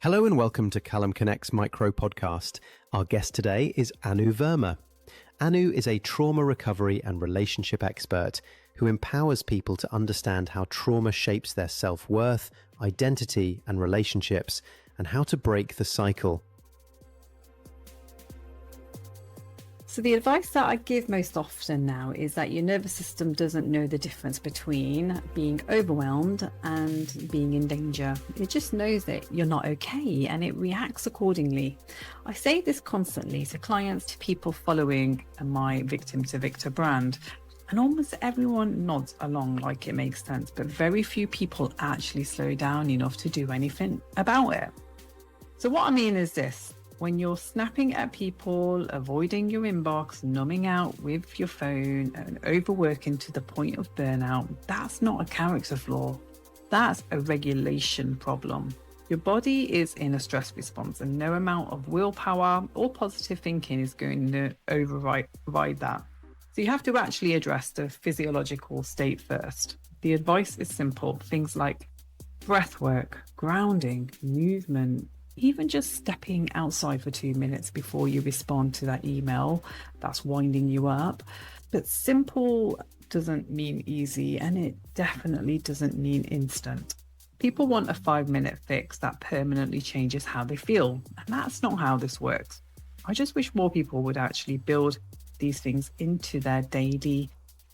Hello and welcome to Callum Connect's Micro Podcast. Our guest today is Anu Verma. Anu is a trauma recovery and relationship expert who empowers people to understand how trauma shapes their self-worth, identity, and relationships, and how to break the cycle. So the advice that I give most often now is that your nervous system doesn't know the difference between being overwhelmed and being in danger. It just knows that you're not okay and it reacts accordingly. I say this constantly to clients, to people following my Victim to Victor brand. And almost everyone nods along like it makes sense, but very few people actually slow down enough to do anything about it. So what I mean is this. When you're snapping at people, avoiding your inbox, numbing out with your phone, and overworking to the point of burnout, that's not a character flaw. That's a regulation problem. Your body is in a stress response, and no amount of willpower or positive thinking is going to override that. So you have to actually address the physiological state first. The advice is simple. Things like breath work, grounding, movement, even just stepping outside for 2 minutes before you respond to that email that's winding you up. But simple doesn't mean easy, and it definitely doesn't mean instant. People want a 5-minute fix that permanently changes how they feel, and that's not how this works. I just wish more people would actually build these things into their daily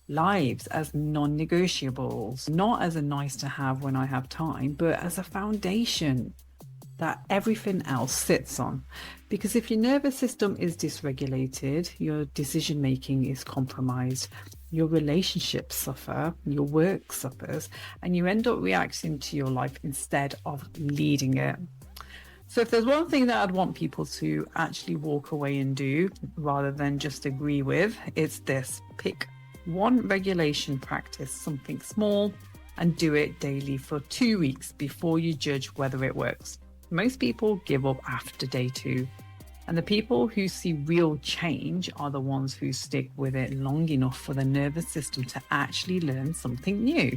lives as non-negotiables, not as a nice to have when I have time, but as a foundation that everything else sits on. Because if your nervous system is dysregulated, your decision making is compromised, your relationships suffer, your work suffers, and you end up reacting to your life instead of leading it. So if there's one thing that I'd want people to actually walk away and do rather than just agree with, it's this: pick one regulation practice, something small, and do it daily for 2 weeks before you judge whether it works. Most people give up after day 2, and the people who see real change are the ones who stick with it long enough for the nervous system to actually learn something new.